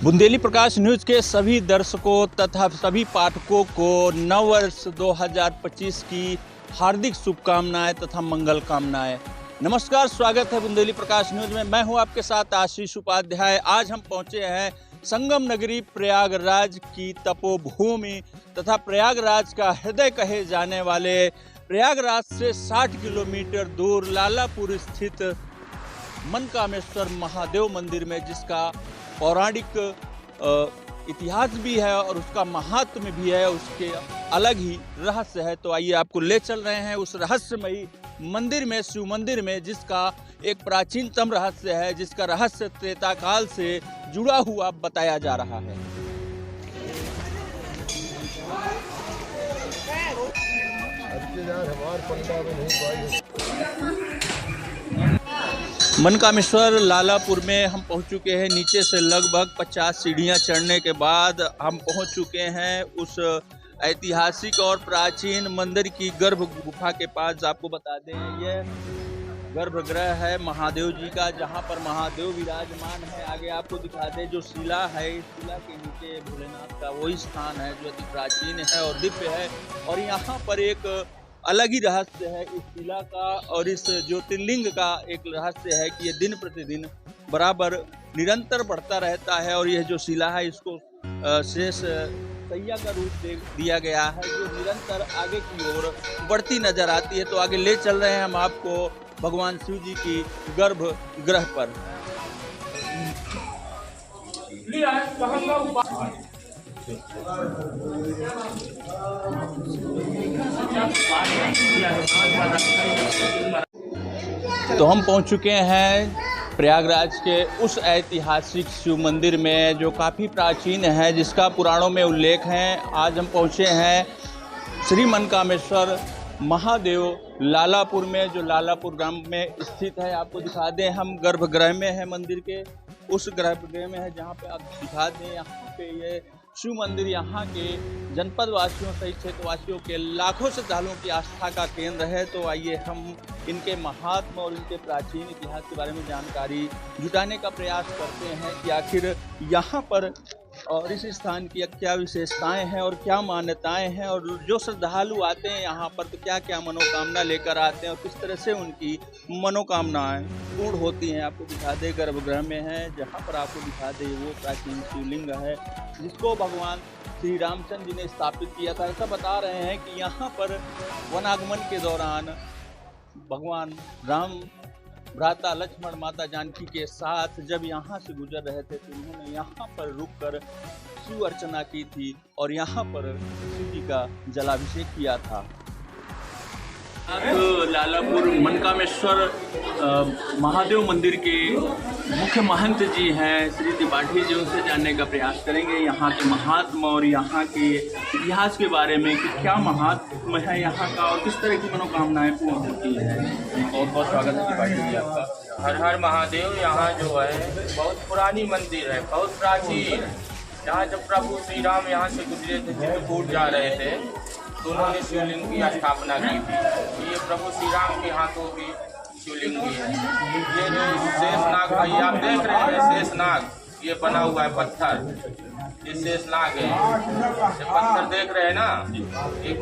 बुंदेली प्रकाश news के सभी दर्शकों तथा सभी पाठकों को नव वर्ष 2025 की हार्दिक शुभकामनाएं तथा मंगल कामनाएं। नमस्कार, स्वागत है बुंदेली प्रकाश न्यूज़ में। मैं हूं आपके साथ आशीष उपाध्याय। आज हम पहुंचे हैं संगम नगरी प्रयागराज की तपोभूमि तथा प्रयागराज का हृदय कहे जाने वाले प्रयागराज से 60 किलोमीटर दूर लालापुर स्थित मनकामेश्वर महादेव मंदिर में, जिसका पौराणिक इतिहास भी है और उसका महात्म्य भी है, उसके अलग ही रहस्य है। तो आइए आपको ले चल रहे हैं उस रहस्यमयी मंदिर में, शिव मंदिर में, जिसका एक प्राचीनतम रहस्य है, जिसका रहस्य त्रेता काल से जुड़ा हुआ बताया जा रहा है। मनकामेश्वर लालापुर में हम पहुंच चुके हैं। नीचे से लगभग 50 सीढ़ियां चढ़ने के बाद हम पहुंच चुके हैं उस ऐतिहासिक और प्राचीन मंदिर की गर्भ गुफा के पास। आपको बता दें, यह गर्भगृह है महादेव जी का, जहां पर महादेव विराजमान है। आगे आपको दिखा दें, जो शिला है, इस शिला के नीचे भोलेनाथ का वही स्थान है जो अति प्राचीन है और दिव्य है। और यहाँ पर एक अलग ही रहस्य है इस शिला का और इस ज्योतिर्लिंग का। एक रहस्य है कि ये दिन प्रतिदिन बराबर निरंतर बढ़ता रहता है और यह जो शिला है, इसको शेष सैया का रूप दे दिया गया है, जो निरंतर आगे की ओर बढ़ती नजर आती है। तो आगे ले चल रहे हैं हम आपको भगवान शिव जी की गर्भगृह पर। तो हम पहुंच चुके हैं प्रयागराज के उस ऐतिहासिक शिव मंदिर में, जो काफ़ी प्राचीन है, जिसका पुराणों में उल्लेख है। आज हम पहुंचे हैं श्री मनकामेश्वर महादेव लालापुर में, जो लालापुर ग्राम में स्थित है। आपको दिखा दें, हम गर्भगृह में है मंदिर के, उस गर्भगृह में है जहाँ पे आप दिखा दें, यहाँ पे ये शिव मंदिर यहाँ के जनपद वासियों सहित क्षेत्रवासियों के लाखों श्रद्धालुओं की आस्था का केंद्र है। तो आइए हम इनके महात्मा और इनके प्राचीन इतिहास के बारे में जानकारी जुटाने का प्रयास करते हैं कि आखिर यहाँ पर और इस स्थान की क्या विशेषताएं हैं और क्या मान्यताएं हैं, और जो श्रद्धालु आते हैं यहाँ पर तो क्या क्या मनोकामना लेकर आते हैं और किस तरह से उनकी मनोकामनाएं पूर्ण होती हैं। आपको दिखा दे, गर्भगृह में है, जहाँ पर आपको दिखा दे वो प्राचीन शिवलिंग है, जिसको भगवान श्री रामचंद्र जी ने स्थापित किया था। ऐसा बता रहे हैं कि यहाँ पर वनागमन के दौरान भगवान राम भ्राता लक्ष्मण माता जानकी के साथ जब यहाँ से गुजर रहे थे, तो उन्होंने यहाँ पर रुककर शिव अर्चना की थी और यहाँ पर शिव जी का जलाभिषेक किया था। तो लालापुर मनकामेश्वर महादेव मंदिर के मुख्य महंत जी हैं श्री त्रिपाठी जी, उनसे जानने का प्रयास करेंगे यहाँ के महात्मा और यहाँ के इतिहास के बारे में कि क्या महात्मा है यहाँ का और किस तरह की मनोकामनाएं पूर्ण होती हैं। बहुत बहुत स्वागत है त्रिपाठी जी आपका। हर हर महादेव। यहाँ जो है बहुत पुरानी मंदिर है, बहुत प्राचीन। यहाँ जब प्रभु श्री राम यहाँ से गुजरे थे, चित्रकूट जा रहे थे, तो उन्होंने शिवलिंग की स्थापना की थी। ये प्रभु श्री राम के हाथों की शिवलिंग भी है। ये जो शेषनाग भाई आप देख रहे हैं, शेषनाग ये बना हुआ है पत्थर, ये शेषनाग है। ये पत्थर देख रहे हैं ना, एक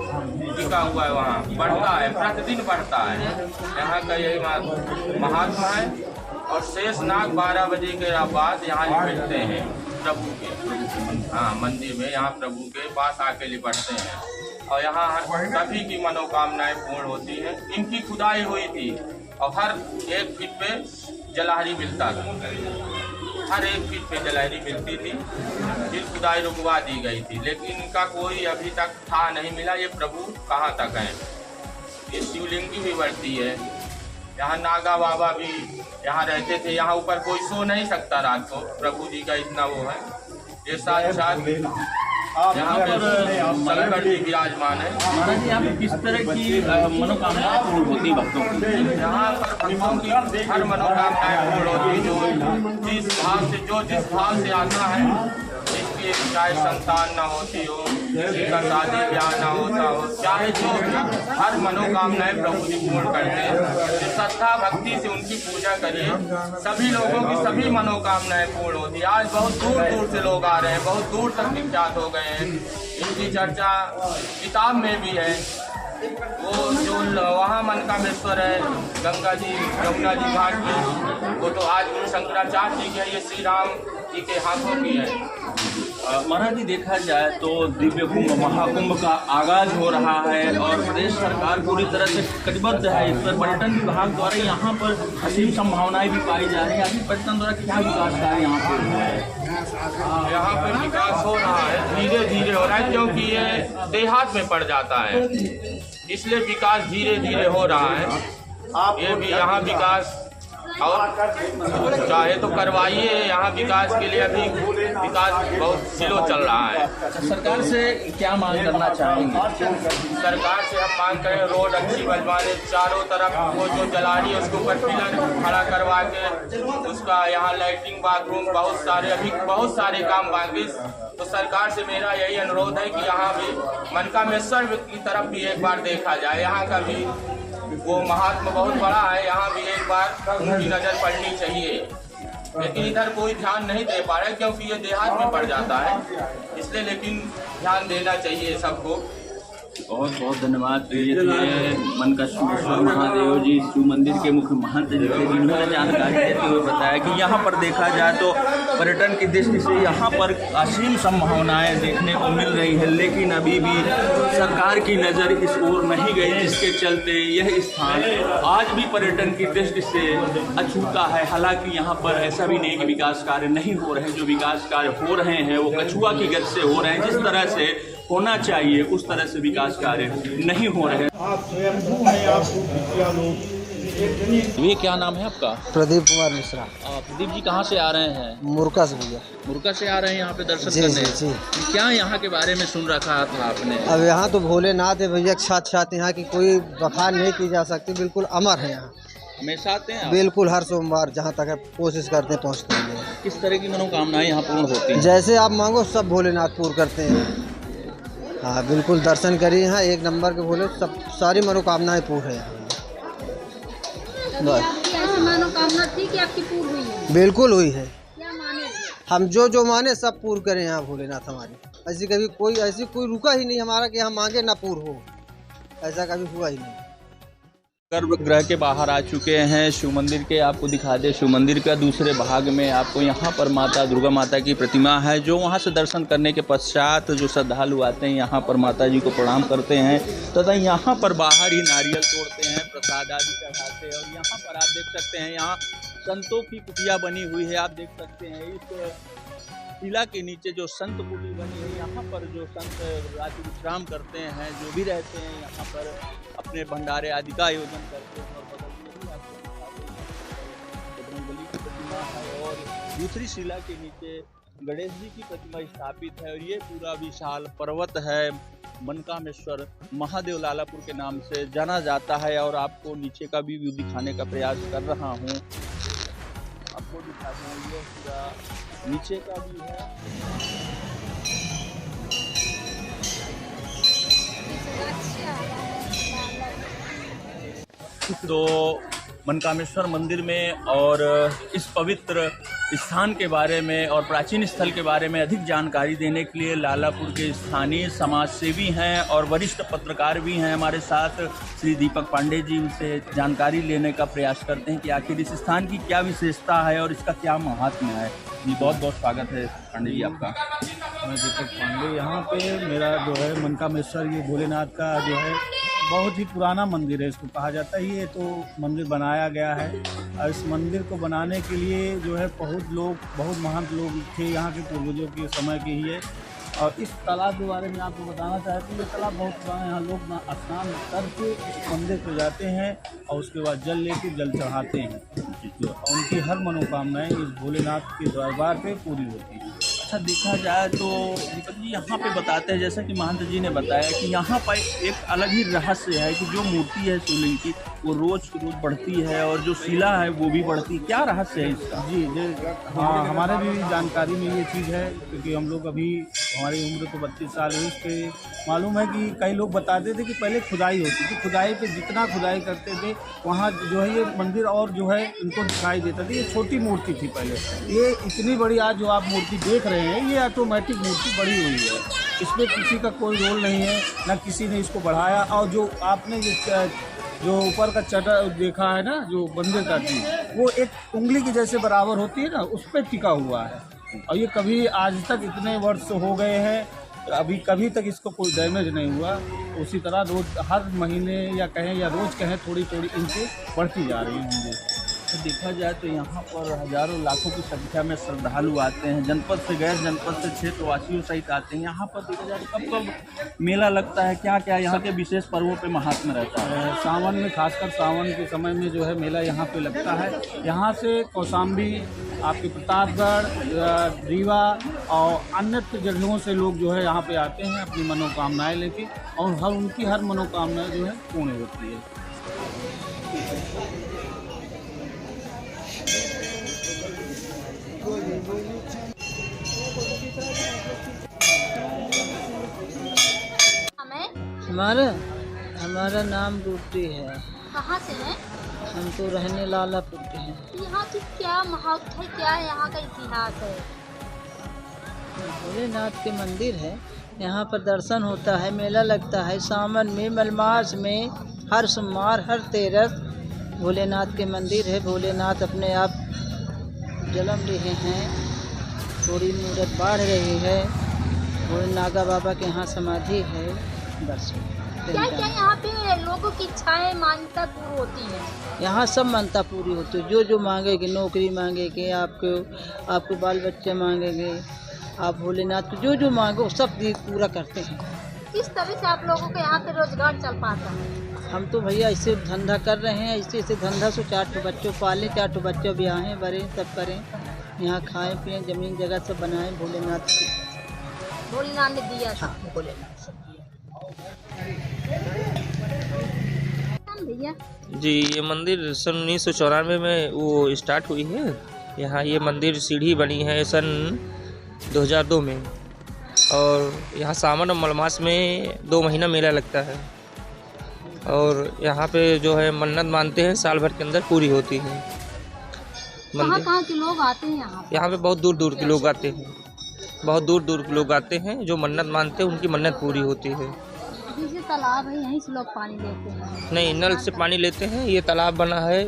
टिका हुआ है, वहाँ बढ़ता है, प्रतिदिन बढ़ता है। यहाँ का यही महात्मा है। और शेषनाग 12 बजे के बाद यहाँ लिपटते हैं प्रभु के, हाँ मंदिर में, यहाँ प्रभु के पास आके लिपटते हैं और यहाँ सभी की मनोकामनाएं पूर्ण होती हैं। इनकी खुदाई हुई थी और हर 1 फीट पे जलाहरी मिलता था, हर 1 फीट पे जलाहरी मिलती थी। फिर खुदाई रुकवा दी गई थी, लेकिन इनका कोई अभी तक था नहीं मिला ये प्रभु कहाँ तक है। ये शिवलिंगी भी बढ़ती है। यहाँ नागा बाबा भी यहाँ रहते थे। यहाँ ऊपर कोई सो नहीं सकता रात को, प्रभु जी का इतना वो है। ये साथ साथ यहाँ पर शंकर जी विराजमान है। महाराज जी, यहाँ पर किस तरह की मनोकामनाएं पूर्ण होती है भक्तों की? यहाँ पर भक्तों की हर मनोकामनाएं पूर्ण होती है, जो जिस भाव से आता है। इसकी चाहे संतान ना होती हो, इसका शादी ब्याह ना होता हो, चाहे जो हर मनोकामनाएं प्रभु जी पूर्ण करते हैं। जिसका श्रद्धा भक्ति से उनकी पूजा करिए, सभी लोगों की सभी मनोकामनाएं पूर्ण होती है। आज बहुत दूर दूर से लोग आ रहे हैं, बहुत दूर तक विख्यात हो गए हैं। इनकी चर्चा किताब में भी है। वो जो वहाँ मनकामेश्वर है गंगा जी यमुना जी घाट में, वो तो आज गुरु शंकराचार्य जी के, ये श्री राम जी के हाथों की है। महाराज जी, देखा जाए तो दिव्य कुंभ महाकुंभ का आगाज हो रहा है और प्रदेश सरकार पूरी तरह से कटिबद्ध है इस पर। पर्यटन विभाग द्वारा यहाँ पर असीम संभावनाएं भी पाई जा रही हैं। अभी पर्यटन द्वारा क्या विकास कार्य यहाँ पर हो रहा है? यहाँ पर विकास हो रहा है, धीरे धीरे हो रहा है, क्योंकि ये देहात में पड़ जाता है, इसलिए विकास धीरे धीरे हो रहा है। ये भी यहाँ विकास और चाहे तो करवाइए, यहाँ विकास के लिए अभी विकास बहुत स्लो चल रहा है। सरकार से क्या मांग करना चाहेंगे? सरकार से हम मांग करें रोड अच्छी बनवाने, चारों तरफ वो जो जलाड़ी है उसके ऊपर पिलर खड़ा करवा के उसका यहाँ लैट्रिन बाथरूम बहुत सारे काम बाकी। तो सरकार से मेरा यही अनुरोध है कि यहाँ भी मनकामेश्वर की तरफ भी एक बार देखा जाए। यहाँ का भी वो महात्मा बहुत बड़ा है, यहाँ भी एक बार उनकी नज़र पड़नी चाहिए। लेकिन इधर कोई ध्यान नहीं दे पा रहे क्योंकि ये देहात में पड़ जाता है, इसलिए लेकिन ध्यान देना चाहिए सबको। बहुत बहुत धन्यवाद। ये मनकामेश्वर महादेव जी शिव मंदिर के मुख्य महंत जी थे, जिन्होंने जानकारी देते हुए बताया कि यहाँ पर देखा जाए तो पर्यटन की दृष्टि से यहाँ पर असीम संभावनाएं देखने को मिल रही है, लेकिन अभी भी सरकार की नज़र इस ओर नहीं गई, जिसके चलते यह स्थान आज भी पर्यटन की दृष्टि से अछूता है। हालांकि यहाँ पर ऐसा भी नहीं कि विकास कार्य नहीं हो रहे हैं, जो विकास कार्य हो रहे हैं वो कछुआ की गति से हो रहे हैं। जिस तरह से होना चाहिए उस तरह से विकास कार्य नहीं हो रहे हैं। ये क्या नाम है आपका? प्रदीप कुमार मिश्रा। प्रदीप जी कहाँ से आ रहे हैं? मुर्का से भैया। मुर्का से आ रहे हैं यहाँ पे दर्शन जी, करने? जी, जी। क्या यहाँ के बारे में सुन रखा था आपने? अब यहाँ तो भोलेनाथ है भैया, साथ यहाँ की कोई बखान नहीं की जा सकती, बिल्कुल अमर है यहाँ। हमेशा आते हैं? बिल्कुल हर सोमवार जहाँ तक है कोशिश करते हैं पहुँचते हैं। किस तरह की मनोकामनाएं यहाँ पूर्ण होती हैं? जैसे आप मांगो सब भोलेनाथ पूर्ण करते हैं। हाँ बिल्कुल, दर्शन करिए यहाँ, एक नंबर के भोले, सब सारी मनोकामनाएं पूर्ण है यहाँ। ऐसी मनोकामना थी कि आपकी पूर्ण हुई है? बिल्कुल हुई है। क्या माने? हम जो माने सब पूर्ण करें यहाँ भोलेनाथ हमारी। ऐसी कभी कोई रुका ही नहीं हमारा कि हम मांगे ना पूर्ण हो, ऐसा कभी हुआ ही नहीं। गर्भगृह के बाहर आ चुके हैं शिव मंदिर के। आपको दिखा दे, शिव मंदिर का दूसरे भाग में आपको यहाँ पर माता दुर्गा माता की प्रतिमा है, जो वहाँ से दर्शन करने के पश्चात जो श्रद्धालु आते हैं यहाँ पर माता जी को प्रणाम करते हैं तथा यहाँ पर बाहर ही नारियल तोड़ते हैं, प्रसाद आदि चढ़ाते हैं। और यहाँ पर आप देख सकते हैं यहाँ संतों की कुटिया बनी हुई है। आप देख सकते हैं इस किला के नीचे जो संत कुटी बनी है, यहाँ पर जो संत रात्रि विश्राम करते हैं, जो भी रहते हैं यहाँ पर अपने भंडारे आदि का आयोजन करते हैं। और बगल में भी आपको बजरंगबली की प्रतिमा है और दूसरी शिला के नीचे गणेश जी की प्रतिमा स्थापित है। और ये पूरा विशाल पर्वत है मनकामेश्वर महादेव लालापुर के नाम से जाना जाता है। और आपको नीचे का भी व्यू दिखाने का प्रयास कर रहा हूँ, आपको दिखा दें, ये पूरा नीचे का भी है। तो मनकामेश्वर मंदिर में और इस पवित्र स्थान के बारे में और प्राचीन स्थल के बारे में अधिक जानकारी देने के लिए लालापुर के स्थानीय समाजसेवी हैं और वरिष्ठ पत्रकार भी हैं हमारे साथ, श्री दीपक पांडे जी। उनसे जानकारी लेने का प्रयास करते हैं कि आखिर इस स्थान की क्या विशेषता है और इसका क्या महात्म्य है। जी बहुत बहुत स्वागत है पांडे जी आपका। मैं दीपक पांडे। यहाँ पे मेरा जो है मनकामेश्वर, ये भोलेनाथ का जो है बहुत ही पुराना मंदिर है, इसको कहा जाता है। ये तो मंदिर बनाया गया है और इस मंदिर को बनाने के लिए जो है बहुत महंत लोग थे, यहाँ के पूर्वजों के समय के ही है। और इस तालाब के बारे में आपको बताना चाहते हैं, ये तालाब बहुत पुराना है। यहाँ लोग स्नान करके इस मंदिर पे जाते हैं और उसके बाद जल लेके जल चढ़ाते हैं। उनकी हर मनोकामनाएं इस भोलेनाथ के दरबार पे पूरी होती हैं। अच्छा देखा जाए तो दीपक जी यहाँ पे बताते हैं, जैसा कि महंत जी ने बताया कि यहाँ पर एक अलग ही रहस्य है कि जो मूर्ति है शिवलिंग की वो रोज बढ़ती है और जो शिला है वो भी बढ़ती है। क्या रहस्य है इसका? जी हाँ, हमारे भी जानकारी में ये चीज़ है, क्योंकि हम लोग अभी हमारी उम्र तो 32 साल है। उसके मालूम है कि कई लोग बताते थे कि पहले खुदाई होती थी, खुदाई पे जितना खुदाई करते थे वहाँ जो है ये मंदिर और जो है इनको दिखाई देता था। ये छोटी मूर्ति थी पहले, ये इतनी बड़ी आज जो आप मूर्ति देख रहे हैं ये ऑटोमेटिक मूर्ति बड़ी हुई है। इसमें किसी का कोई रोल नहीं है, ना किसी ने इसको बढ़ाया। और जो आपने ये जो ऊपर का चटा देखा है ना, जो मंदिर का चीज, वो एक उंगली की जैसे बराबर होती है ना, उस पर टिका हुआ है। और ये कभी आज तक इतने वर्ष हो गए हैं, अभी कभी तक इसको कोई डैमेज नहीं हुआ। उसी तरह रोज हर महीने या कहें या रोज कहें थोड़ी थोड़ी इंचें बढ़ती जा रही होंगी। तो देखा जाए तो यहाँ पर हजारों लाखों की संख्या में श्रद्धालु आते हैं, जनपद से गैर जनपद से क्षेत्रवासियों सहित आते हैं। यहाँ पर देखा जाए तो कब कब मेला लगता है, क्या क्या यहाँ के विशेष पर्वों पे महात्म्य रहता है? सावन में, खासकर सावन के समय में जो है मेला यहाँ पे लगता है। यहाँ से कौशाम्बी, आपके प्रतापगढ़, रीवा और अन्य जगहों से लोग जो है यहाँ पे आते हैं अपनी मनोकामनाएं लेके, और उनकी हर मनोकामना जो है पूर्ण होती है। हमारा नाम रूपी है। कहाँ से है? हम तो रहने लालापुर के हैं। यहाँ की क्या महत्व है, क्या यहाँ का इतिहास है? भोलेनाथ के मंदिर है, यहाँ पर दर्शन होता है, मेला लगता है सावन में, मलमास में, हर सोमवार, हर तेरस भोलेनाथ के मंदिर है। भोलेनाथ अपने आप जन्म लिए हैं, थोड़ी मूर्त बढ़ रही है। भोले नागा बाबा के यहाँ समाधि है। बस क्या क्या यहाँ पे लोगों की इच्छाएं मान्यता पूरी होती है? यहाँ सब मान्यता पूरी होती है। जो जो मांगेगे, नौकरी मांगेगे, आपको बाल बच्चे मांगेंगे, आप भोलेनाथ को जो जो मांगो सब पूरा करते हैं। किस तरह से आप लोगों के यहाँ पे रोजगार चल पाता है? हम तो भैया ऐसे धंधा कर रहे हैं, ऐसे धंधा से 4 बच्चों पालें, 4 बच्चे ब्याहें बड़े सब करें, यहाँ खाएं पिएं, जमीन जगह सब बनाएं। भोलेनाथ ने दिया था। भोलेनाथ सब भैया जी, ये मंदिर सन 1994 में वो स्टार्ट हुई है। यहाँ ये मंदिर सीढ़ी बनी है सन 2002 में, और यहाँ सावन और मलमास में 2 महीना मेला लगता है। और यहाँ पे जो है मन्नत मानते हैं, साल भर के अंदर पूरी होती है। कहाँ के लोग आते हैं यहाँ पे? बहुत दूर दूर के लोग आते हैं, बहुत दूर दूर के लोग आते हैं। जो मन्नत मानते हैं उनकी मन्नत पूरी होती है। जैसे तालाब है, यहीं से लोग पानी लेते हैं? नहीं, नल से पानी लेते हैं। ये तालाब बना है,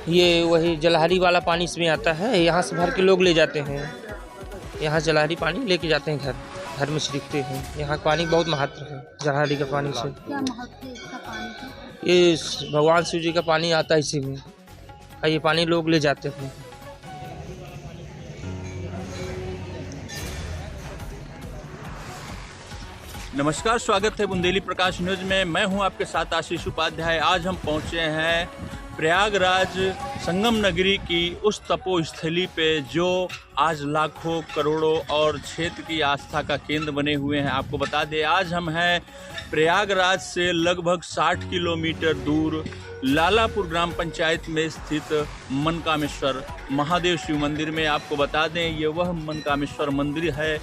ये वही जलहरी वाला पानी इसमें आता है। यहाँ से भर के लोग ले जाते हैं, यहाँ जलहरी पानी लेके जाते हैं, घर में छिड़कते हैं। यहाँ पानी बहुत महत्व है जलहरी का पानी से। क्या महत्व है इसका पानी का? ये भगवान शिव जी का पानी आता है इसी में, और ये पानी लोग ले जाते हैं। नमस्कार, स्वागत है बुंदेली प्रकाश न्यूज में। मैं हूं आपके साथ आशीष उपाध्याय। आज हम पहुंचे हैं प्रयागराज संगम नगरी की उस तपोस्थली पे जो आज लाखों करोड़ों और क्षेत्र की आस्था का केंद्र बने हुए हैं। आपको बता दें, आज हम हैं प्रयागराज से लगभग 60 किलोमीटर दूर लालापुर ग्राम पंचायत में स्थित मनकामेश्वर महादेव शिव मंदिर में। आपको बता दें, ये वह मनकामेश्वर मंदिर है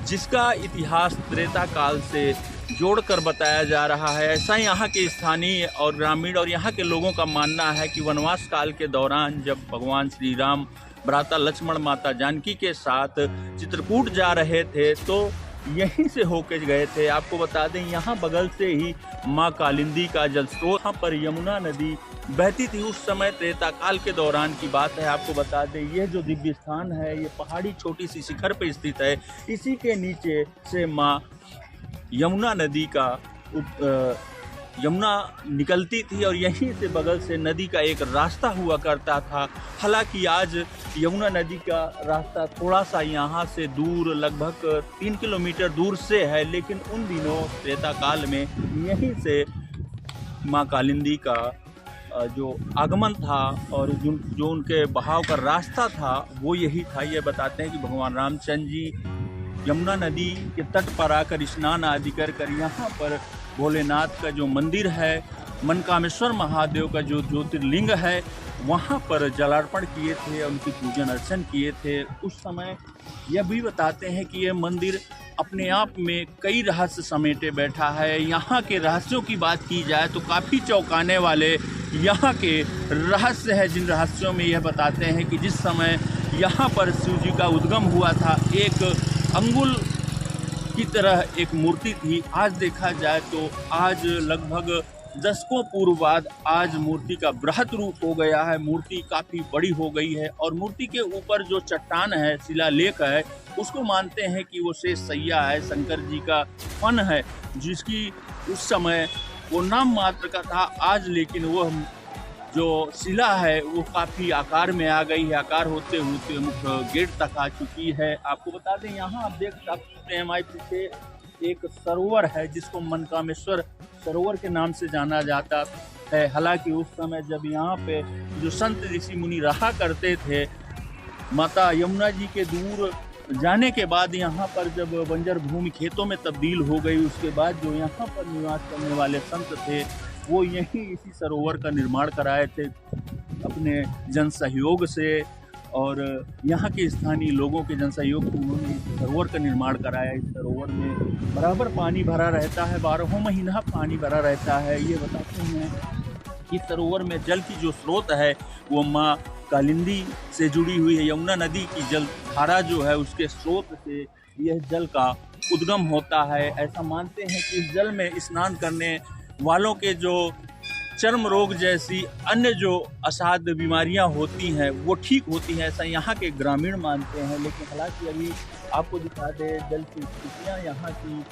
जिसका इतिहास त्रेता काल से जोड़कर बताया जा रहा है। ऐसा यहाँ के स्थानीय और ग्रामीण और यहाँ के लोगों का मानना है कि वनवास काल के दौरान जब भगवान श्री राम भ्राता लक्ष्मण माता जानकी के साथ चित्रकूट जा रहे थे तो यहीं से होके गए थे। आपको बता दें, यहाँ बगल से ही माँ कालिंदी का जल स्रोत, यहाँ पर यमुना नदी बहती थी। उस समय त्रेता काल के दौरान की बात है। आपको बता दें, यह जो दिव्य स्थान है ये पहाड़ी छोटी सी शिखर पर स्थित है। इसी के नीचे से माँ यमुना नदी का यमुना निकलती थी और यहीं से बगल से नदी का एक रास्ता हुआ करता था। हालांकि आज यमुना नदी का रास्ता थोड़ा सा यहाँ से दूर, लगभग 3 किलोमीटर दूर से है, लेकिन उन दिनों त्रेता काल में यहीं से माँ कालिंदी का जो आगमन था और जो उनके बहाव का रास्ता था वो यही था। ये बताते हैं कि भगवान रामचंद्र जी यमुना नदी के तट पर आकर स्नान आदि कर यहाँ पर भोलेनाथ का जो मंदिर है, मनकामेश्वर महादेव का जो ज्योतिर्लिंग है, वहाँ पर जलार्पण किए थे, उनकी पूजन अर्चन किए थे। उस समय यह भी बताते हैं कि यह मंदिर अपने आप में कई रहस्य समेटे बैठा है। यहाँ के रहस्यों की बात की जाए तो काफ़ी चौंकाने वाले यहाँ के रहस्य है, जिन रहस्यों में यह बताते हैं कि जिस समय यहाँ पर शिव जी का उद्गम हुआ था, एक अंगुल की तरह एक मूर्ति थी। आज देखा जाए तो आज लगभग दशकों पूर्व बाद आज मूर्ति का बृहत रूप हो गया है, मूर्ति काफ़ी बड़ी हो गई है और मूर्ति के ऊपर जो चट्टान है, शिलालेख है, उसको मानते हैं कि वो शेष सैया है, शंकर जी का फन है, जिसकी उस समय वो नाम मात्र का था। आज लेकिन वह जो शिला है वो काफ़ी आकार में आ गई है, आकार होते होते मुख्य गेट तक आ चुकी है। आपको बता दें, यहाँ आप देख सकते हैं हमारे पीछे एक सरोवर है जिसको मनकामेश्वर सरोवर के नाम से जाना जाता है। हालांकि उस समय जब यहाँ पे जो संत ऋषि मुनि रहा करते थे, माता यमुना जी के दूर जाने के बाद यहाँ पर जब बंजर भूमि खेतों में तब्दील हो गई, उसके बाद जो यहाँ पर निवास करने वाले संत थे वो यहीं इसी सरोवर का निर्माण कराए थे अपने जन सहयोग से, और यहाँ के स्थानीय लोगों के जन सहयोग से उन्होंने इस सरोवर का निर्माण कराया। इस सरोवर में बराबर पानी भरा रहता है, 12 महीना पानी भरा रहता है। ये बताते हैं कि सरोवर में जल की जो स्रोत है वो माँ कालिंदी से जुड़ी हुई है। यमुना नदी की जल धारा जो है उसके स्रोत से यह जल का उद्गम होता है। ऐसा मानते हैं कि इस जल में स्नान करने वालों के जो चर्म रोग जैसी अन्य जो असाध्य बीमारियां होती हैं वो ठीक होती हैं, ऐसा यहाँ के ग्रामीण मानते हैं। लेकिन हालांकि अभी आपको दिखा दे, जल की स्थितियाँ यहाँ की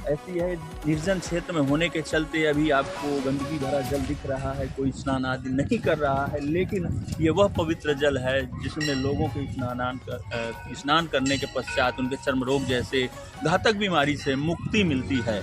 ऐसी है, निर्जन क्षेत्र में होने के चलते अभी आपको गंदगी भरा जल दिख रहा है, कोई स्नान आदि नहीं कर रहा है। लेकिन ये वह पवित्र जल है जिसमें लोगों के स्नान करने के पश्चात उनके चर्म रोग जैसे घातक बीमारी से मुक्ति मिलती है।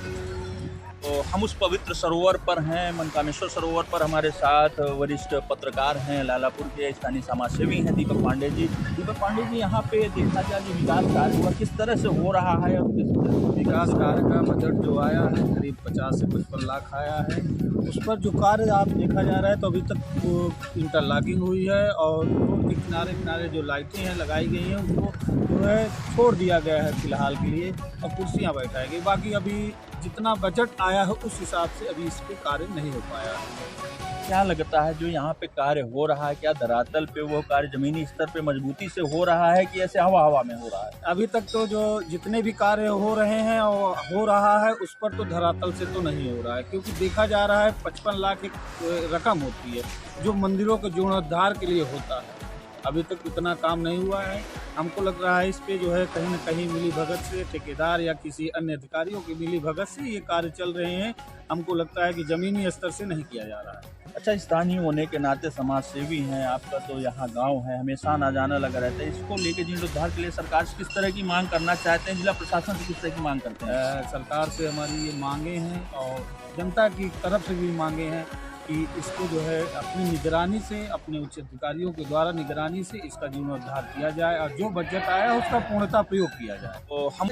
तो हम उस पवित्र सरोवर पर हैं, मनकामेश्वर सरोवर पर। हमारे साथ वरिष्ठ पत्रकार हैं, लालापुर के स्थानीय समाजसेवी हैं दीपक पांडे जी। दीपक पांडे जी, यहाँ पे देखा जाए जो विकास कार्य हुआ किस तरह से हो रहा है और किस विकास कार्य का बजट जो आया है करीब 50 से 55 लाख आया है। उस पर जो कार्य आप देखा जा रहा है तो अभी तक वो इंटरलॉकिंग हुई है और रोड के किनारे किनारे जो लाइटें हैं लगाई गई हैं उनको जो है छोड़ दिया गया है फिलहाल के लिए, और कुर्सियाँ बैठाई गई। बाकी अभी जितना बजट आया है उस हिसाब से अभी इस पे कार्य नहीं हो पाया है। क्या लगता है जो यहाँ पे कार्य हो रहा है, क्या धरातल पे वो कार्य जमीनी स्तर पे मजबूती से हो रहा है कि ऐसे हवा हवा में हो रहा है? अभी तक तो जो जितने भी कार्य हो रहे हैं और हो रहा है उस पर तो धरातल से तो नहीं हो रहा है, क्योंकि देखा जा रहा है 55 लाख एक रकम होती है जो मंदिरों के जीर्णोद्धार के लिए होता है। अभी तक उतना काम नहीं हुआ है। हमको लग रहा है इस पे जो है कहीं न कहीं मिली भगत से, ठेकेदार या किसी अन्य अधिकारियों की मिली भगत से ये कार्य चल रहे हैं। हमको लगता है कि ज़मीनी स्तर से नहीं किया जा रहा है। अच्छा, स्थानीय होने के नाते समाज सेवी हैं, आपका तो यहाँ गांव है, हमेशा आना जाना लगा रहता है। इसको लेके जीर्णोद्धार के लिए सरकार से किस तरह की मांग करना चाहते हैं, जिला प्रशासन से किस तरह की मांग करते हैं? सरकार से हमारी ये मांगे हैं और जनता की तरफ से भी मांगे हैं कि इसको जो है अपनी निगरानी से, अपने उच्च अधिकारियों के द्वारा निगरानी से इसका जीर्णोद्धार किया जाए और जो बजट आया है उसका पूर्णतः प्रयोग किया जाए। तो हम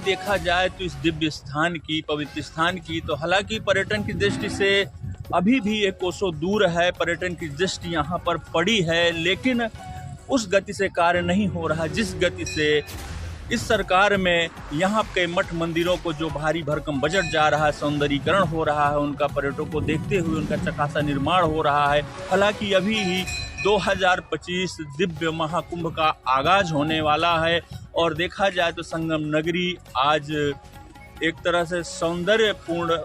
देखा जाए तो इस दिव्य स्थान की, पवित्र स्थान की, तो हालांकि पर्यटन की दृष्टि से अभी भी एक कोसों दूर है, पर्यटन की दृष्टि यहाँ पर पड़ी है, लेकिन उस गति से कार्य नहीं हो रहा जिस गति से इस सरकार में यहाँ के मठ मंदिरों को जो भारी भरकम बजट जा रहा है, सौंदर्यीकरण हो रहा है, उनका पर्यटकों को देखते हुए उनका चकासा निर्माण हो रहा है। हालांकि अभी ही 2025 दिव्य महाकुंभ का आगाज होने वाला है और देखा जाए तो संगम नगरी आज एक तरह से सौंदर्यपूर्ण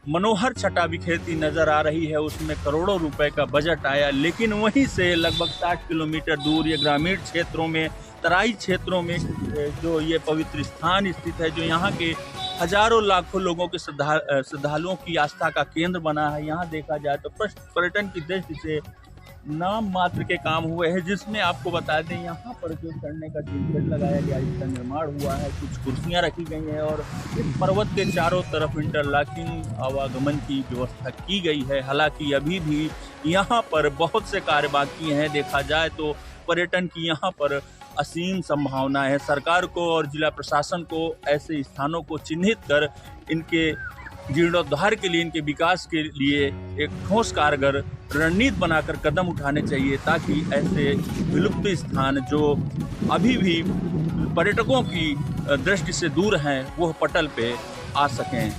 मनोहर छटा बिखेरती नजर आ रही है। उसमें करोड़ों रुपए का बजट आया, लेकिन वहीं से लगभग 60 किलोमीटर दूर ये ग्रामीण क्षेत्रों में, तराई क्षेत्रों में जो ये पवित्र स्थान स्थित है, जो यहाँ के हजारों लाखों लोगों के श्रद्धालुओं की आस्था का केंद्र बना है। यहाँ देखा जाए तो पर्यटन की दृष्टि से नाम मात्र के काम हुए हैं, जिसमें आपको बता दें यहाँ पर जो चढ़ने का टिकट लगाया गया, इसका निर्माण हुआ है, कुछ कुर्सियाँ रखी गई हैं और इस पर्वत के चारों तरफ इंटरलॉकिंग आवागमन की व्यवस्था की गई है। हालांकि अभी भी यहाँ पर बहुत से कार्य बाकी हैं। देखा जाए तो पर्यटन की यहाँ पर असीम संभावना है। सरकार को और जिला प्रशासन को ऐसे स्थानों को चिन्हित कर इनके जीर्णोद्धार के लिए, इनके विकास के लिए एक ठोस कारगर रणनीति बनाकर कदम उठाने चाहिए, ताकि ऐसे विलुप्त स्थान जो अभी भी पर्यटकों की दृष्टि से दूर हैं, वो पटल पे आ सकें।